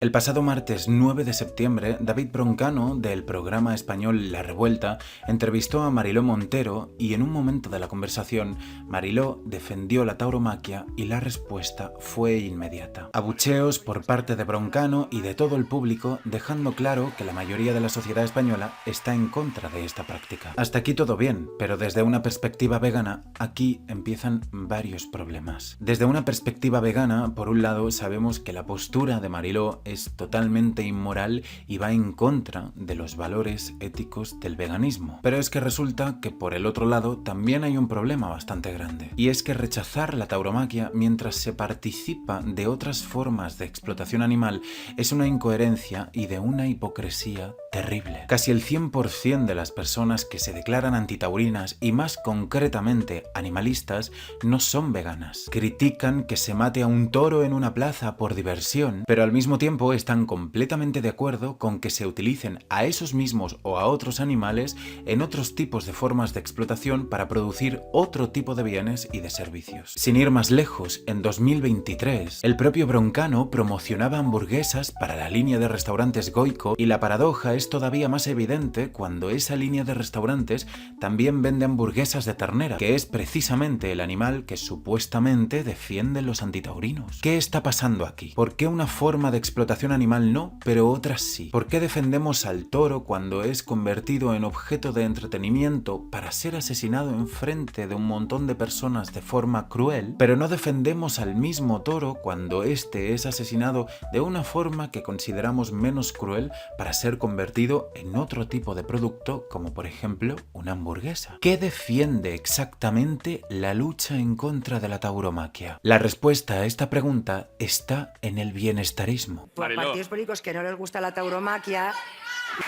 El pasado martes 9 de septiembre, David Broncano, del programa español La Revuelta, entrevistó a Mariló Montero y en un momento de la conversación, Mariló defendió la tauromaquia y la respuesta fue inmediata. Abucheos por parte de Broncano y de todo el público, dejando claro que la mayoría de la sociedad española está en contra de esta práctica. Hasta aquí todo bien, pero desde una perspectiva vegana, aquí empiezan varios problemas. Desde una perspectiva vegana, por un lado, sabemos que la postura de Mariló es totalmente inmoral y va en contra de los valores éticos del veganismo. Pero es que resulta que por el otro lado también hay un problema bastante grande. Y es que rechazar la tauromaquia mientras se participa de otras formas de explotación animal es una incoherencia y de una hipocresía terrible. Casi el 100% de las personas que se declaran antitaurinas y más concretamente animalistas no son veganas. Critican que se mate a un toro en una plaza por diversión, pero al mismo tiempo están completamente de acuerdo con que se utilicen a esos mismos o a otros animales en otros tipos de formas de explotación para producir otro tipo de bienes y de servicios. Sin ir más lejos, en 2023, el propio Broncano promocionaba hamburguesas para la línea de restaurantes Goico y la paradoja es todavía más evidente cuando esa línea de restaurantes también vende hamburguesas de ternera, que es precisamente el animal que supuestamente defienden los antitaurinos. ¿Qué está pasando aquí? ¿Por qué una forma de explotación animal no, pero otras sí? ¿Por qué defendemos al toro cuando es convertido en objeto de entretenimiento para ser asesinado enfrente de un montón de personas de forma cruel, pero no defendemos al mismo toro cuando éste es asesinado de una forma que consideramos menos cruel para ser convertido en otro tipo de producto, como por ejemplo una hamburguesa? ¿Qué defiende exactamente la lucha en contra de la tauromaquia? La respuesta a esta pregunta está en el bienestarismo. Por partidos políticos que no les gusta la tauromaquia,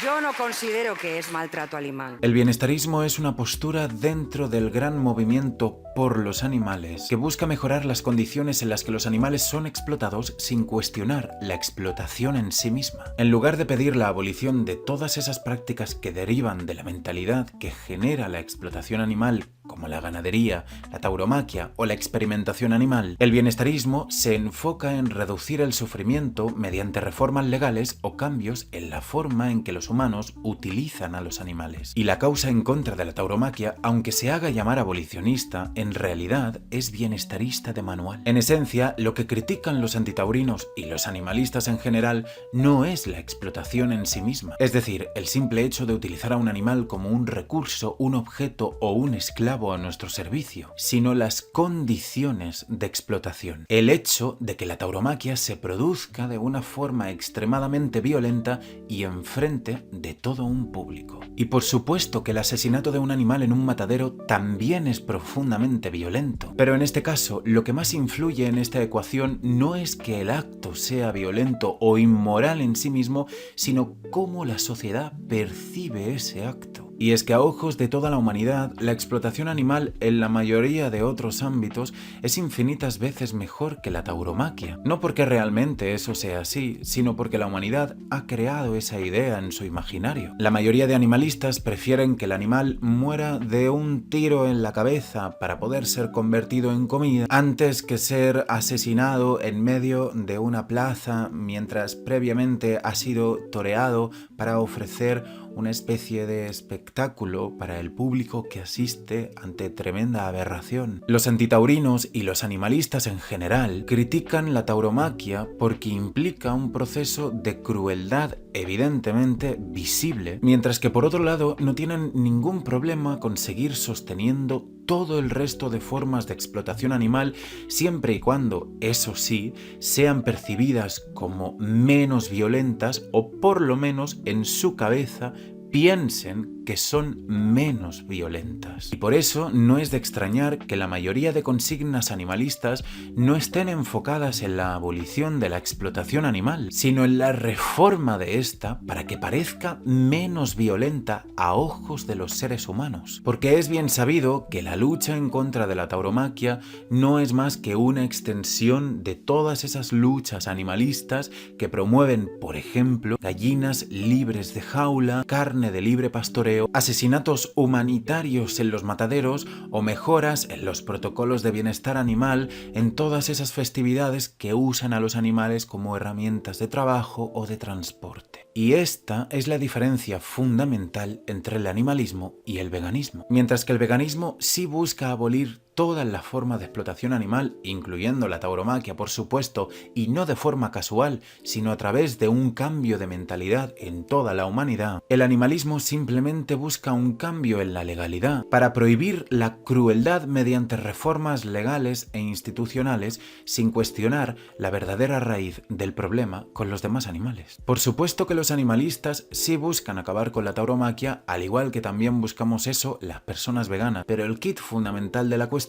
yo no considero que es maltrato animal. El bienestarismo es una postura dentro del gran movimiento por los animales que busca mejorar las condiciones en las que los animales son explotados sin cuestionar la explotación en sí misma. En lugar de pedir la abolición de todas esas prácticas que derivan de la mentalidad que genera la explotación animal, como la ganadería, la tauromaquia o la experimentación animal, el bienestarismo se enfoca en reducir el sufrimiento mediante reformas legales o cambios en la forma en que los humanos utilizan a los animales. Y la causa en contra de la tauromaquia, aunque se haga llamar abolicionista, en realidad es bienestarista de manual. En esencia, lo que critican los antitaurinos y los animalistas en general no es la explotación en sí misma, es decir, el simple hecho de utilizar a un animal como un recurso, un objeto o un esclavo a nuestro servicio, sino las condiciones de explotación. El hecho de que la tauromaquia se produzca de una forma extremadamente violenta y enfrente de todo un público. Y por supuesto que el asesinato de un animal en un matadero también es profundamente violento. Pero en este caso, lo que más influye en esta ecuación no es que el acto sea violento o inmoral en sí mismo, sino cómo la sociedad percibe ese acto. Y es que a ojos de toda la humanidad, la explotación animal en la mayoría de otros ámbitos es infinitas veces mejor que la tauromaquia. No porque realmente eso sea así, sino porque la humanidad ha creado esa idea en su imaginario. La mayoría de animalistas prefieren que el animal muera de un tiro en la cabeza para poder ser convertido en comida, antes que ser asesinado en medio de una plaza mientras previamente ha sido toreado para ofrecer una especie de espectáculo para el público que asiste ante tremenda aberración. Los antitaurinos y los animalistas en general critican la tauromaquia porque implica un proceso de crueldad evidentemente visible, mientras que por otro lado no tienen ningún problema con seguir sosteniendo todo el resto de formas de explotación animal siempre y cuando, eso sí, sean percibidas como menos violentas o por lo menos en su cabeza piensen que son menos violentas. Y por eso no es de extrañar que la mayoría de consignas animalistas no estén enfocadas en la abolición de la explotación animal, sino en la reforma de esta para que parezca menos violenta a ojos de los seres humanos. Porque es bien sabido que la lucha en contra de la tauromaquia no es más que una extensión de todas esas luchas animalistas que promueven, por ejemplo, gallinas libres de jaula, carne carne de libre pastoreo, asesinatos humanitarios en los mataderos o mejoras en los protocolos de bienestar animal en todas esas festividades que usan a los animales como herramientas de trabajo o de transporte. Y esta es la diferencia fundamental entre el animalismo y el veganismo. Mientras que el veganismo sí busca abolir todas las formas de explotación animal, incluyendo la tauromaquia, por supuesto, y no de forma casual, sino a través de un cambio de mentalidad en toda la humanidad, el animalismo simplemente busca un cambio en la legalidad para prohibir la crueldad mediante reformas legales e institucionales sin cuestionar la verdadera raíz del problema con los demás animales. Por supuesto que los animalistas sí buscan acabar con la tauromaquia, al igual que también buscamos eso las personas veganas, pero el kit fundamental de la cuestión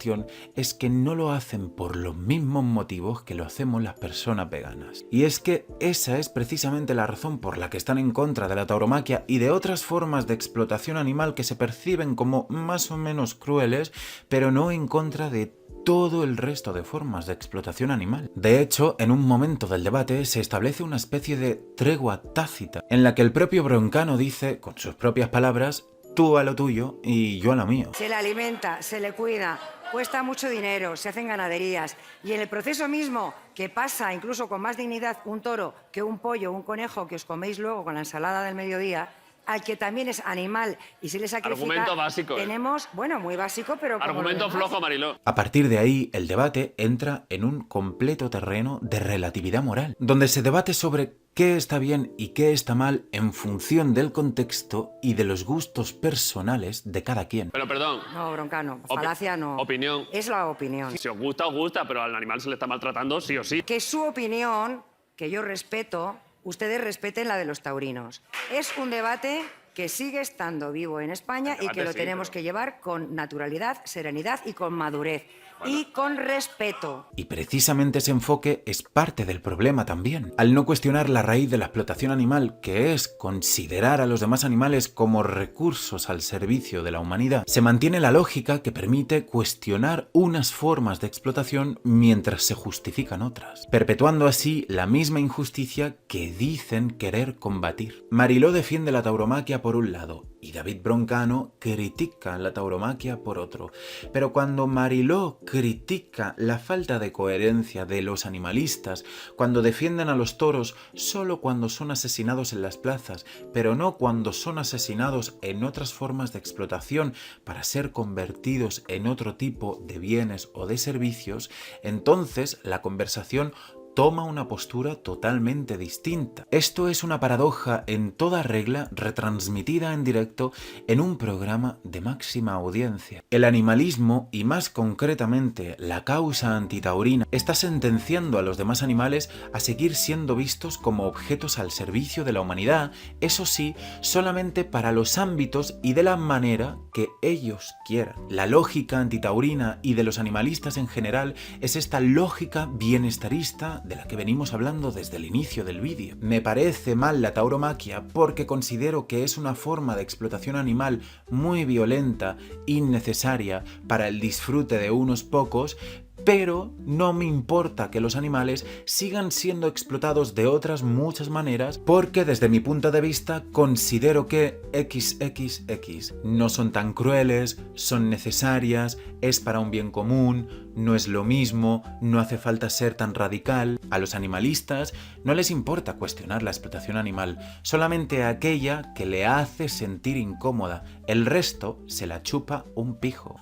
es que no lo hacen por los mismos motivos que lo hacemos las personas veganas. Y es que esa es precisamente la razón por la que están en contra de la tauromaquia y de otras formas de explotación animal que se perciben como más o menos crueles, pero no en contra de todo el resto de formas de explotación animal. De hecho, en un momento del debate se establece una especie de tregua tácita, en la que el propio Broncano dice, con sus propias palabras, tú a lo tuyo y yo a lo mío. Se le alimenta, se le cuida, cuesta mucho dinero, se hacen ganaderías y en el proceso mismo que pasa incluso con más dignidad un toro que un pollo, un conejo que os coméis luego con la ensalada del mediodía, al que también es animal y se le sacrifica. Argumento básico. Tenemos, bueno, muy básico, pero como Argumento flojo, Mariló. A partir de ahí, el debate entra en un completo terreno de relatividad moral, donde se debate sobre qué está bien y qué está mal en función del contexto y de los gustos personales de cada quien. Pero perdón. No, Broncano, falacia no. Opinión. Es la opinión. Si os gusta, pero al animal se le está maltratando sí o sí. Que su opinión, que yo respeto, ustedes respeten la de los taurinos. Es un debate que sigue estando vivo en España y que lo tenemos que llevar con naturalidad, serenidad y con madurez. Y con respeto. Y precisamente ese enfoque es parte del problema también. Al no cuestionar la raíz de la explotación animal, que es considerar a los demás animales como recursos al servicio de la humanidad, se mantiene la lógica que permite cuestionar unas formas de explotación mientras se justifican otras, perpetuando así la misma injusticia que dicen querer combatir. Mariló defiende la tauromaquia por un lado y David Broncano critica la tauromaquia por otro. Pero cuando Mariló critica la falta de coherencia de los animalistas, cuando defienden a los toros solo cuando son asesinados en las plazas, pero no cuando son asesinados en otras formas de explotación para ser convertidos en otro tipo de bienes o de servicios, entonces la conversación toma una postura totalmente distinta. Esto es una paradoja en toda regla retransmitida en directo en un programa de máxima audiencia. El animalismo, y más concretamente la causa antitaurina, está sentenciando a los demás animales a seguir siendo vistos como objetos al servicio de la humanidad, eso sí, solamente para los ámbitos y de la manera que ellos quieran. La lógica antitaurina y de los animalistas en general es esta lógica bienestarista de la que venimos hablando desde el inicio del vídeo. Me parece mal la tauromaquia porque considero que es una forma de explotación animal muy violenta, innecesaria para el disfrute de unos pocos, pero no me importa que los animales sigan siendo explotados de otras muchas maneras porque desde mi punto de vista considero que XXX no son tan crueles, son necesarias, es para un bien común, no es lo mismo, no hace falta ser tan radical. A los animalistas no les importa cuestionar la explotación animal, solamente aquella que le hace sentir incómoda. El resto se la chupa un pijo.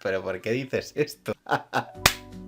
¿Pero por qué dices esto?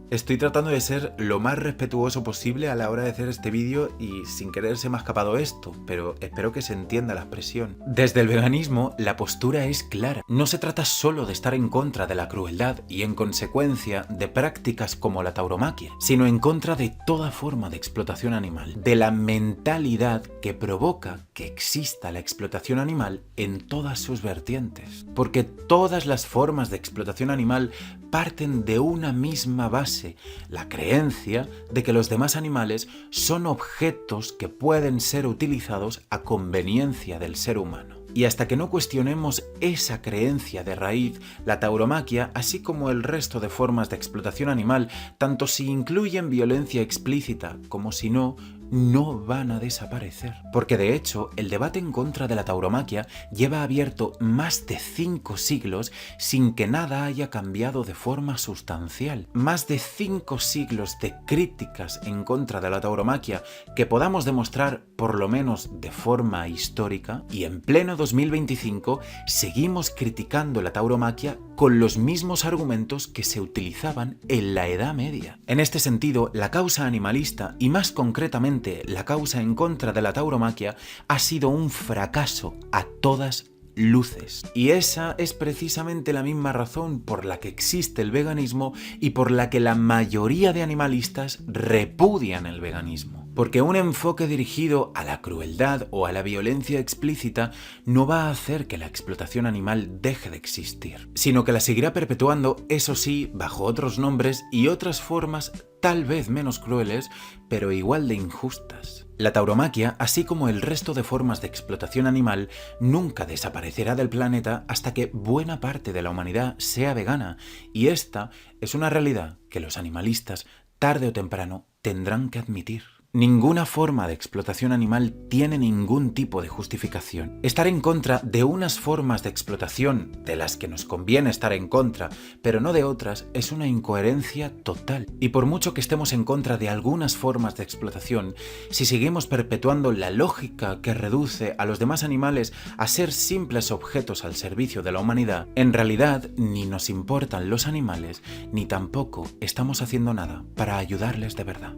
Estoy tratando de ser lo más respetuoso posible a la hora de hacer este vídeo y sin querer se me ha escapado esto, pero espero que se entienda la expresión. Desde el veganismo, la postura es clara. No se trata solo de estar en contra de la crueldad y en consecuencia de prácticas como la tauromaquia, sino en contra de toda forma de explotación animal, de la mentalidad que provoca que exista la explotación animal en todas sus vertientes. Porque todas las formas de explotación animal parten de una misma base, la creencia de que los demás animales son objetos que pueden ser utilizados a conveniencia del ser humano. Y hasta que no cuestionemos esa creencia de raíz, la tauromaquia, así como el resto de formas de explotación animal, tanto si incluyen violencia explícita como si no, no van a desaparecer. Porque de hecho, el debate en contra de la tauromaquia lleva abierto más de 5 siglos sin que nada haya cambiado de forma sustancial. Más de 5 siglos de críticas en contra de la tauromaquia que podamos demostrar por lo menos de forma histórica, y en pleno 2025 seguimos criticando la tauromaquia con los mismos argumentos que se utilizaban en la Edad Media. En este sentido, la causa animalista, y más concretamente la causa en contra de la tauromaquia, ha sido un fracaso a todas luces. Y esa es precisamente la misma razón por la que existe el veganismo y por la que la mayoría de animalistas repudian el veganismo. Porque un enfoque dirigido a la crueldad o a la violencia explícita no va a hacer que la explotación animal deje de existir, sino que la seguirá perpetuando, eso sí, bajo otros nombres y otras formas tal vez menos crueles, pero igual de injustas. La tauromaquia, así como el resto de formas de explotación animal, nunca desaparecerá del planeta hasta que buena parte de la humanidad sea vegana, y esta es una realidad que los animalistas, tarde o temprano, tendrán que admitir. Ninguna forma de explotación animal tiene ningún tipo de justificación. Estar en contra de unas formas de explotación de las que nos conviene estar en contra, pero no de otras, es una incoherencia total. Y por mucho que estemos en contra de algunas formas de explotación, si seguimos perpetuando la lógica que reduce a los demás animales a ser simples objetos al servicio de la humanidad, en realidad ni nos importan los animales, ni tampoco estamos haciendo nada para ayudarles de verdad.